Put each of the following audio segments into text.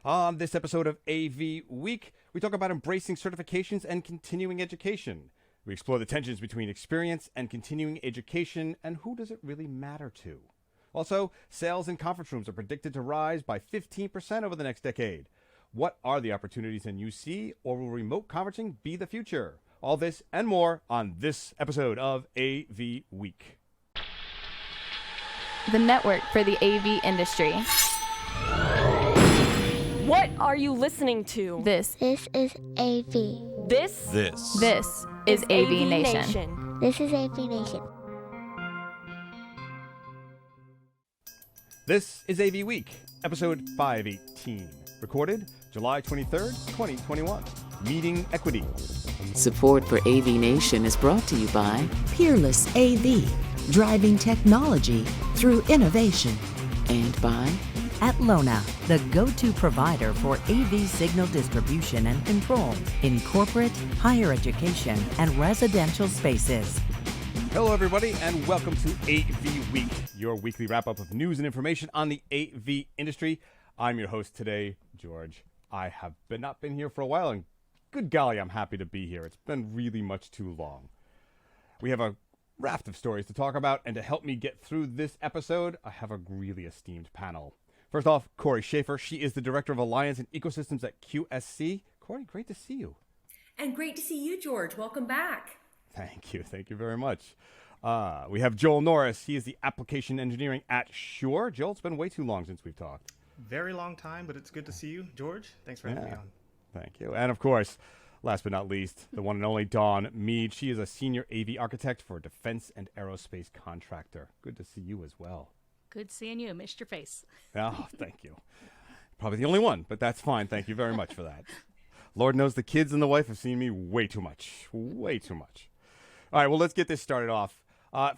On this episode of AV Week, we talk about embracing certifications and continuing education. We explore the tensions between experience and continuing education and who does it really matter to. Also, sales in conference rooms are predicted to rise by 15% over the next decade. What are the opportunities in UC, or will remote conferencing be the future? All this and more on this episode of AV Week. The network for the AV industry. What are you listening to? This is AV. This is AVNation. This is AVNation. This is AV Week, episode 518, recorded July 23rd, 2021. Meeting Equity. Support for AVNation is brought to you by Peerless AV, driving technology through innovation. And by Atlona, the go-to provider for AV signal distribution and control in corporate, higher education, and residential spaces. Hello, everybody, and welcome to AV Week, your weekly wrap-up of news and information on the AV industry. I'm your host today, George. I have not been here for a while, and good golly, I'm happy to be here. It's been really much too long. We have a raft of stories to talk about, and to help me get through this episode, I have a really esteemed panel. First off, Corey Schaefer. She is the Director of Alliance and Ecosystems at QSC. Corey, great to see you. And great to see you, George. Welcome back. Thank you. Thank you very much. We have Joel Norris. He is the Application Engineering at Shure. Joel, it's been way too long since we've talked. Very long time, but it's good to see you, George. Thanks for having me on. Thank you. And of course, last but not least, the one and only Dawn Mead. She is a Senior AV Architect for a defense and aerospace contractor. Good to see you as well. Good seeing you. Missed your face. Oh, thank you. Probably the only one, but that's fine. Thank you very much for that. Lord knows the kids and the wife have seen me way too much. Way too much. All right, well, let's get this started off.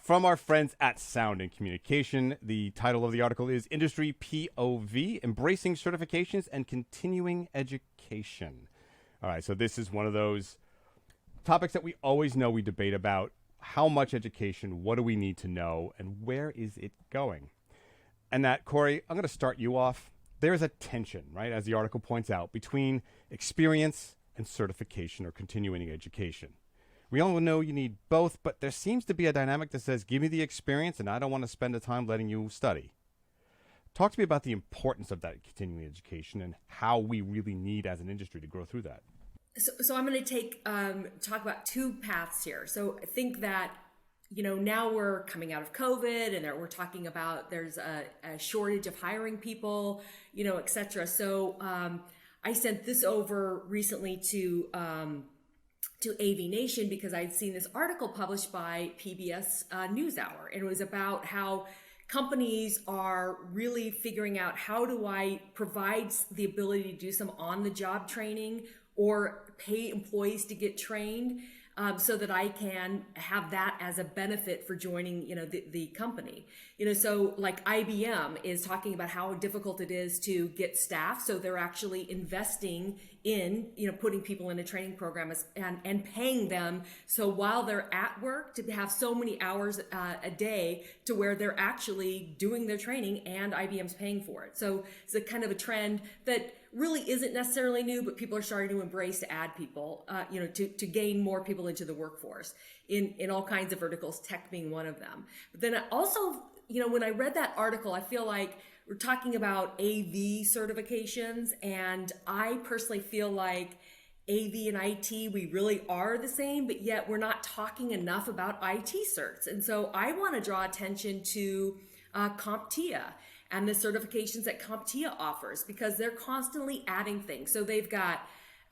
From our friends at Sound and Communication, the title of the article is Industry POV, Embracing Certifications and Continuing Education. All right, so this is one of those topics that we always know we debate about. How much education, what do we need to know, and where is it going? And that, Corey, I'm going to start you off. There is a tension, right, as the article points out, between experience and certification or continuing education. We all know you need both, but there seems to be a dynamic that says, give me the experience and I don't want to spend the time letting you study. Talk to me about the importance of that continuing education and how we really need as an industry to grow through that. So I'm going to talk about two paths here. So I think that, now we're coming out of COVID and we're talking about there's a shortage of hiring people, et cetera. So I sent this over recently to AVNation because I'd seen this article published by PBS NewsHour. And it was about how companies are really figuring out, how do I provide the ability to do some on-the-job training or pay employees to get trained so that I can have that as a benefit for joining, the company. So like IBM is talking about how difficult it is to get staff. So they're actually investing in, putting people in a training program and paying them. So while they're at work, to have so many hours a day to where they're actually doing their training and IBM's paying for it. So it's a kind of a trend that really isn't necessarily new, but people are starting to embrace to add people, to gain more people into the workforce in all kinds of verticals, tech being one of them. But then I also, when I read that article, I feel like we're talking about AV certifications, and I personally feel like AV and IT, we really are the same, but yet we're not talking enough about IT certs. And so I want to draw attention to CompTIA and the certifications that CompTIA offers, because they're constantly adding things. So they've got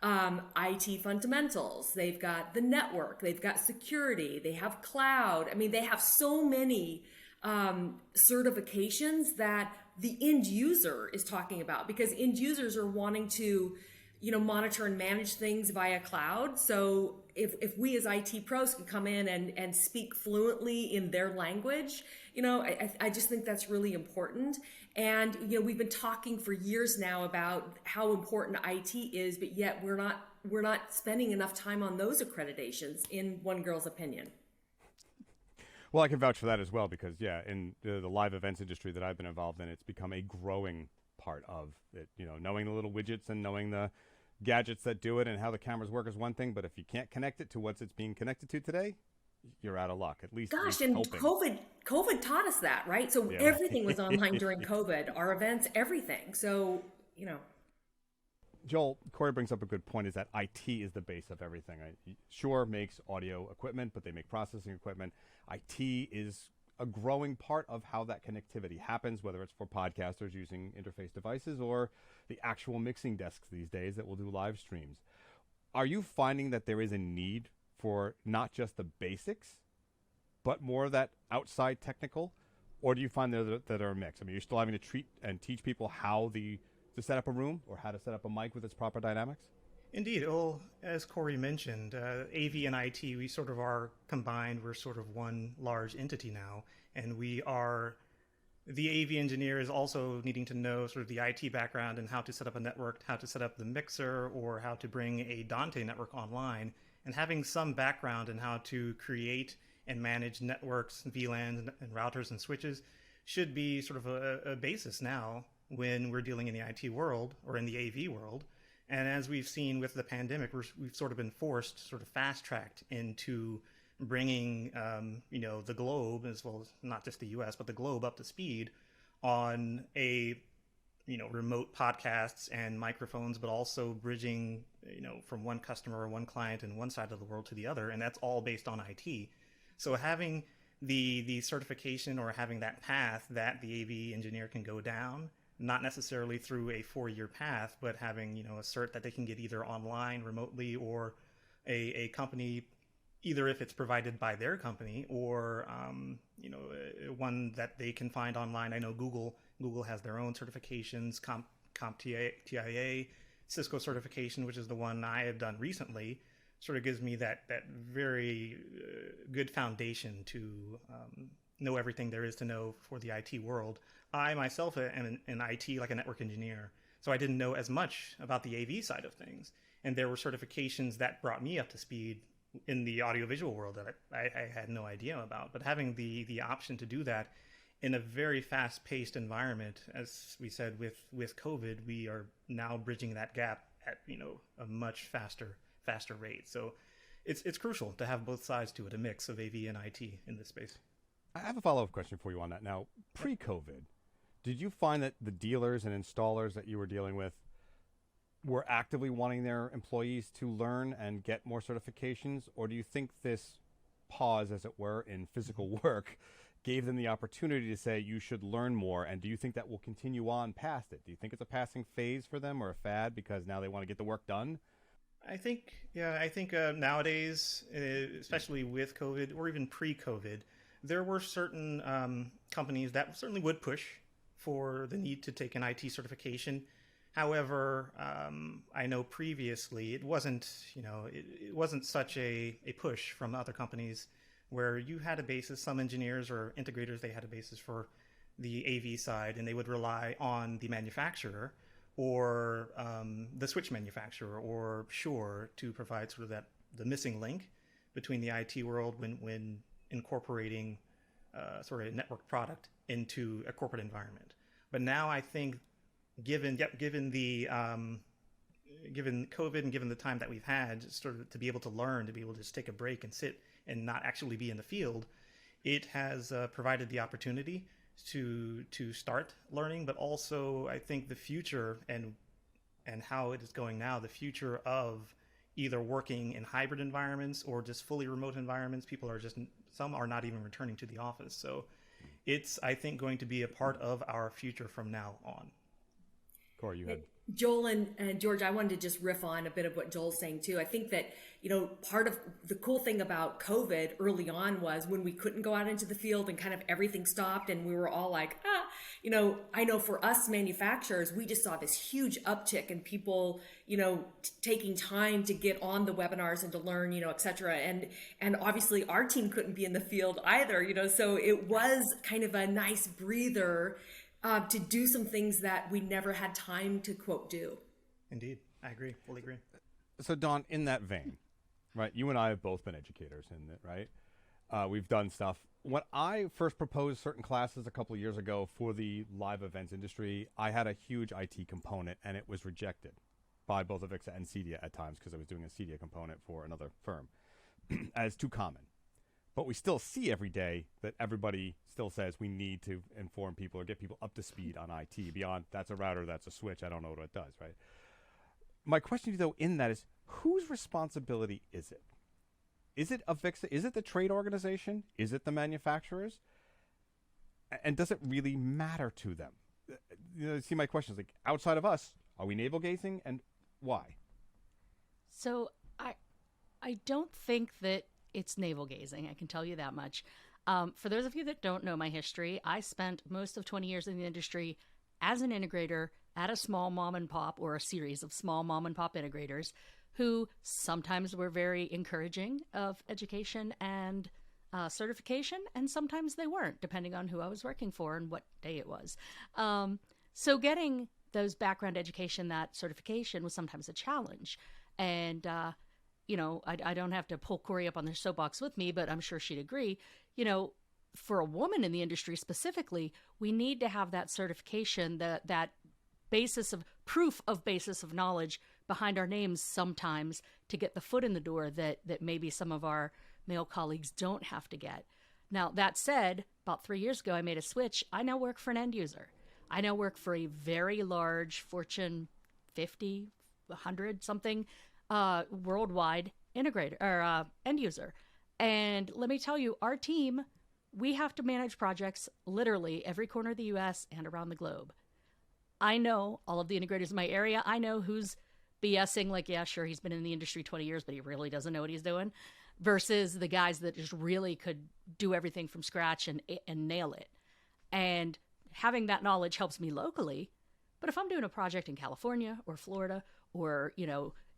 IT fundamentals, they've got the network, they've got security, they have cloud. I mean, they have so many certifications that the end user is talking about, because end users are wanting to, monitor and manage things via cloud. So if we as IT pros can come in and speak fluently in their language, I just think that's really important. And, we've been talking for years now about how important IT is, but yet we're not spending enough time on those accreditations, in one girl's opinion. Well, I can vouch for that as well because, in the live events industry that I've been involved in, it's become a growing part of it. Knowing the little widgets and knowing the gadgets that do it and how the cameras work is one thing, but if you can't connect it to what's it's being connected to today, you're out of luck. At least And helping. COVID taught us that, right? So everything was online during COVID, our events, everything. So, Joel, Corey brings up a good point, is that IT is the base of everything. Shure makes audio equipment, but they make processing equipment. IT is a growing part of how that connectivity happens, whether it's for podcasters using interface devices or the actual mixing desks these days that will do live streams. Are you finding that there is a need for not just the basics, but more of that outside technical? Or do you find that are a mix? I mean, you're still having to treat and teach people how to set up a room or how to set up a mic with its proper dynamics? Indeed. Well, as Corey mentioned, AV and IT, we sort of are combined. We're sort of one large entity now. And the AV engineer is also needing to know sort of the IT background and how to set up a network, how to set up the mixer, or how to bring a Dante network online. And having some background in how to create and manage networks, VLANs, and routers and switches should be sort of a basis now when we're dealing in the IT world or in the AV world. And as we've seen with the pandemic, we've sort of been forced, sort of fast-tracked into bringing, the globe, as well as not just the U.S., but the globe up to speed on remote podcasts and microphones, but also bridging, from one customer or one client in one side of the world to the other. And that's all based on IT. So having the certification or having that path that the AV engineer can go down, not necessarily through a 4-year path, but having, a cert that they can get either online, remotely, or a company, either if it's provided by their company or, one that they can find online. I know Google has their own certifications, CompTIA, Cisco certification, which is the one I have done recently, sort of gives me that very good foundation to know everything there is to know for the IT world. I myself am an IT, like a network engineer, so I didn't know as much about the AV side of things. And there were certifications that brought me up to speed in the audiovisual world that I had no idea about. But having the option to do that in a very fast-paced environment, as we said with COVID, we are now bridging that gap at a much faster rate. So it's crucial to have both sides to it, a mix of AV and IT in this space. I have a follow-up question for you on that. Now, pre-COVID, did you find that the dealers and installers that you were dealing with were actively wanting their employees to learn and get more certifications? Or do you think this pause, as it were, in physical work gave them the opportunity to say you should learn more? And do you think that will continue on past it? Do you think it's a passing phase for them or a fad because now they want to get the work done? I think nowadays, especially with COVID or even pre-COVID, there were certain companies that certainly would push for the need to take an IT certification. However, I know previously it wasn't such a push from other companies where you had a basis. Some engineers or integrators, they had a basis for the AV side, and they would rely on the manufacturer or the switch manufacturer or Shure to provide sort of the missing link between the IT world when incorporating sort of a network product into a corporate environment. But now I think, given COVID and given the time that we've had, just sort of to be able to learn, to be able to just take a break and sit and not actually be in the field, it has provided the opportunity to start learning. But also, I think the future and how it is going now, the future of either working in hybrid environments or just fully remote environments. Some are not even returning to the office. So it's, I think, going to be a part of our future from now on. Corey, you had... Joel and George, I wanted to just riff on a bit of what Joel's saying too. I think that, part of the cool thing about COVID early on was when we couldn't go out into the field and kind of everything stopped and we were all like, I know for us manufacturers, we just saw this huge uptick in people, taking time to get on the webinars and to learn, et cetera. And obviously our team couldn't be in the field either, so it was kind of a nice breather to do some things that we never had time to, quote, do. Indeed. I agree. Fully agree. So, Dawn, in that vein, right, you and I have both been educators in it, right? We've done stuff. When I first proposed certain classes a couple of years ago for the live events industry, I had a huge IT component, and it was rejected by both Avixa and Cedia at times because I was doing a Cedia component for another firm as too common. But we still see every day that everybody still says we need to inform people or get people up to speed on IT. Beyond that's a router, that's a switch, I don't know what it does, right? My question to you, though, in that is, whose responsibility is it? Is it Avixa? Is it the trade organization? Is it the manufacturers? And does it really matter to them? See, my question is, like, outside of us, are we navel-gazing, and why? So I don't think that it's navel-gazing. I can tell you that much. For those of you that don't know my history, I spent most of 20 years in the industry as an integrator at a small mom and pop, or a series of small mom and pop integrators, who sometimes were very encouraging of education and certification, and sometimes they weren't, depending on who I was working for and what day it was. So getting those background education, that certification, was sometimes a challenge. And, I don't have to pull Corey up on their soapbox with me, but I'm sure she'd agree. For a woman in the industry specifically, we need to have that certification, that basis of proof of basis of knowledge behind our names sometimes, to get the foot in the door that maybe some of our male colleagues don't have to get. Now, that said, about 3 years ago, I made a switch. I now work for an end user. I now work for a very large Fortune 50, 100 something worldwide integrator or end user. And let me tell you, our team, we have to manage projects literally every corner of the U.S. and around the globe. I know all of the integrators in my area. I know who's BSing, like, yeah, sure, he's been in the industry 20 years, but he really doesn't know what he's doing, versus the guys that just really could do everything from scratch and nail it. And having that knowledge helps me locally. But if I'm doing a project in California or Florida or,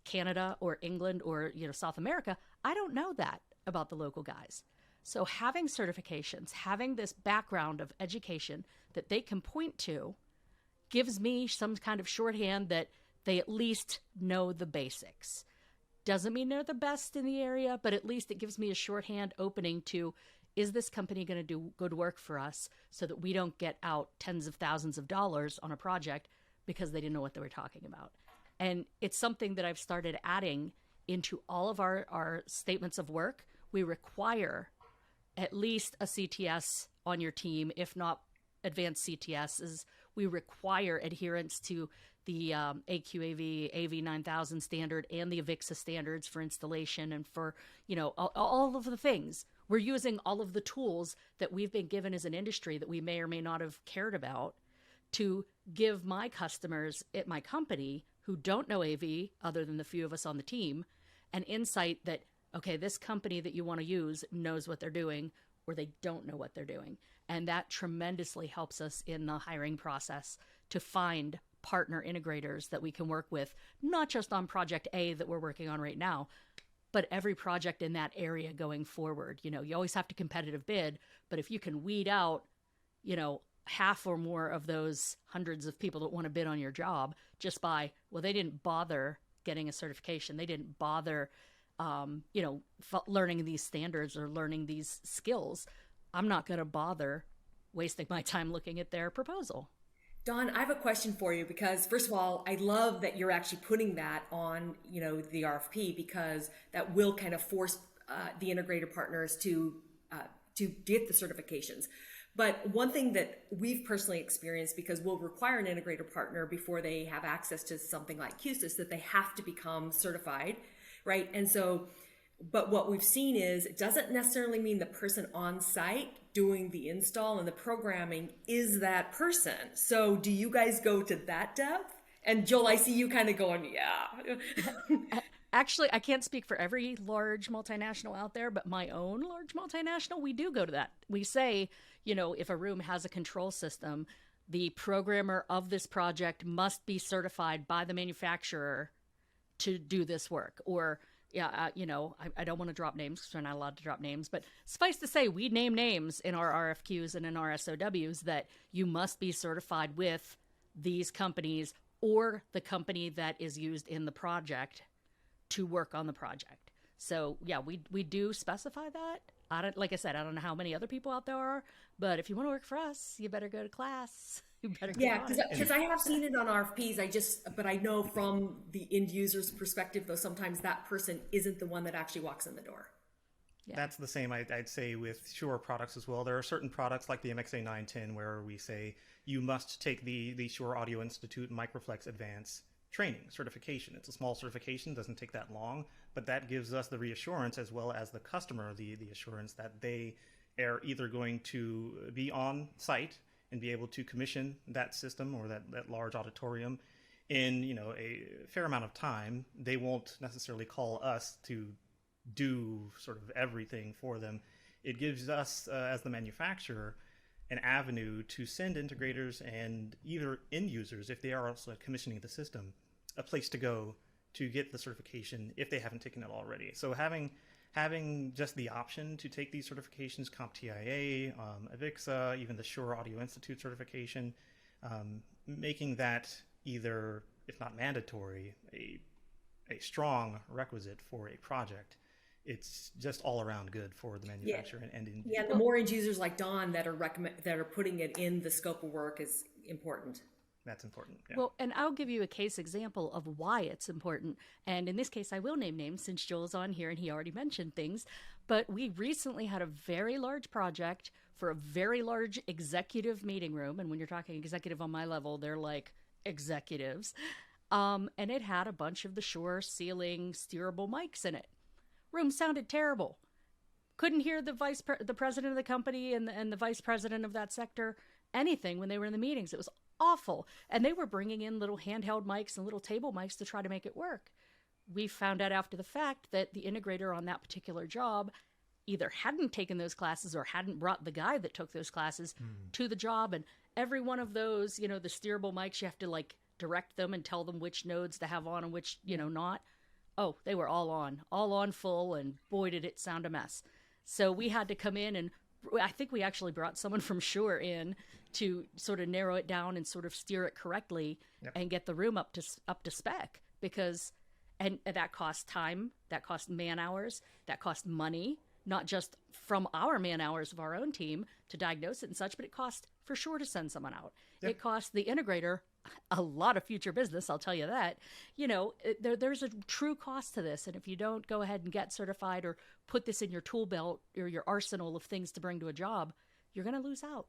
Canada or England or, South America, I don't know that about the local guys. So having certifications, having this background of education that they can point to, gives me some kind of shorthand that they at least know the basics. Doesn't mean they're the best in the area, but at least it gives me a shorthand opening to, is this company going to do good work for us, so that we don't get out tens of thousands of dollars on a project because they didn't know what they were talking about. And it's something that I've started adding into all of our statements of work. We require at least a CTS on your team, if not advanced CTSs. We require adherence to the AQAV, AV9000 standard, and the Avixa standards for installation and for, all of the things. We're using all of the tools that we've been given as an industry that we may or may not have cared about to give my customers at my company who don't know AV, other than the few of us on the team, an insight that, okay, this company that you want to use knows what they're doing, or they don't know what they're doing. And that tremendously helps us in the hiring process to find partner integrators that we can work with, not just on project A that we're working on right now, but every project in that area going forward. You always have to competitive bid, but if you can weed out, half or more of those hundreds of people that want to bid on your job just by, well, they didn't bother getting a certification. They didn't bother, learning these standards or learning these skills. I'm not going to bother wasting my time looking at their proposal. Dawn, I have a question for you, because first of all, I love that you're actually putting that on, the RFP, because that will kind of force the integrator partners to get the certifications. But one thing that we've personally experienced, because we'll require an integrator partner before they have access to something like QSIS, that they have to become certified, right? And so, but what we've seen is it doesn't necessarily mean the person on site doing the install and the programming is that person. So do you guys go to that depth? And Joel, I see you kind of going, yeah. Actually, I can't speak for every large multinational out there, but my own large multinational, we do go to that. We say, if a room has a control system, the programmer of this project must be certified by the manufacturer to do this work. Or, I don't want to drop names because we're not allowed to drop names, but suffice to say, we name names in our RFQs and in our SOWs that you must be certified with these companies or the company that is used in the project to work on the project. So yeah, we do specify that. Like I said, I don't know how many other people out there are, but if you want to work for us, you better go to class. You better get Yeah, on it. because I have seen it on RFPs. But I know from the end user's perspective, though, sometimes that person isn't the one that actually walks in the door. Yeah. That's the same, I'd say, with Shure products as well. There are certain products like the MXA 910 where we say you must take the Shure Audio Institute Microflex Advance training certification. It's a small certification, doesn't take that long, but that gives us the reassurance as well as the customer the assurance that they are either going to be on site and be able to commission that system or that large auditorium in a fair amount of time. They won't necessarily call us to do sort of everything for them. It gives us as the manufacturer an avenue to send integrators and either end users, if they are also commissioning the system, a place to go to get the certification if they haven't taken it already. So having just the option to take these certifications, CompTIA, AVIXA, even the Shure Audio Institute certification, making that either, if not mandatory, a strong requisite for a project, it's just all around good for the manufacturer and end user. The more end users like Don that are putting it in the scope of work is important. That's important. Yeah. Well, and I'll give you a case example of why it's important. And in this case, I will name names since Joel's on here and he already mentioned things. But we recently had a very large project for a very large executive meeting room. And when you're talking executive on my level, they're like executives. And it had a bunch of the Shure ceiling steerable mics in it. Room sounded terrible. Couldn't hear the the president of the company and the vice president of that sector anything when they were in the meetings. It was awful. And they were bringing in little handheld mics and little table mics to try to make it work. We found out after the fact that the integrator on that particular job either hadn't taken those classes or hadn't brought the guy that took those classes to the job. And every one of those, the steerable mics, you have to like direct them and tell them which nodes to have on and which, not. Oh, they were all on full, and boy, did it sound a mess. So we had to come in, and I think we actually brought someone from Shure in to sort of narrow it down and sort of steer it correctly and get the room up to spec, because and that costs time, that costs man hours, that costs money, not just from our man hours of our own team to diagnose it and such, but it costs for Sure to send someone out. It costs the integrator a lot of future business, I'll tell you that. There's a true cost to this, and if you don't go ahead and get certified or put this in your tool belt or your arsenal of things to bring to a job, you're going to lose out.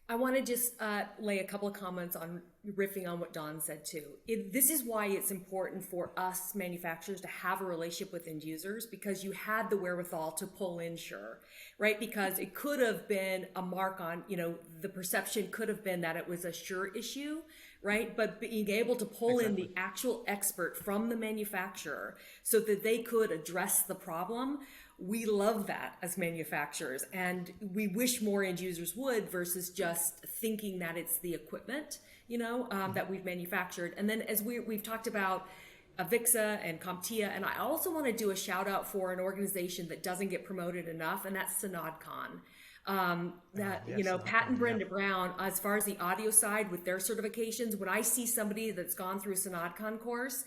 I want to just lay a couple of comments on riffing on what Don said too. This is why it's important for us manufacturers to have a relationship with end users, because you had the wherewithal to pull in Shure, right? Because it could have been a mark on, the perception could have been that it was a Shure issue, right? But being able to pull in the actual expert from the manufacturer so that they could address the problem, we love that as manufacturers, and we wish more end users would, versus just thinking that it's the equipment, that we've manufactured. And then as we've talked about AVIXA and CompTIA, and I also want to do a shout out for an organization that doesn't get promoted enough, and that's SynodCon. Pat and Brenda Brown, as far as the audio side with their certifications, when I see somebody that's gone through a SynodCon course,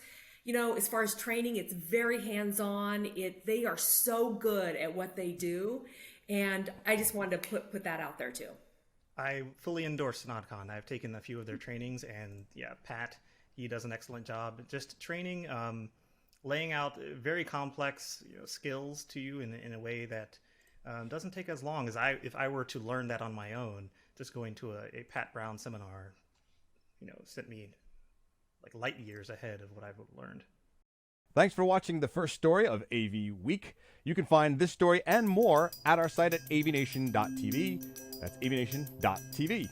as far as training, it's very hands-on. They are so good at what they do. And I just wanted to put that out there too. I fully endorse SynodCon. I've taken a few of their trainings, and Pat, he does an excellent job. Just training, laying out very complex skills to you in a way that doesn't take as long as if I were to learn that on my own. Just going to a Pat Brown seminar, sent me like light years ahead of what I've learned. Thanks for watching the first story of AV Week. You can find this story and more at our site at avnation.tv. That's avnation.tv.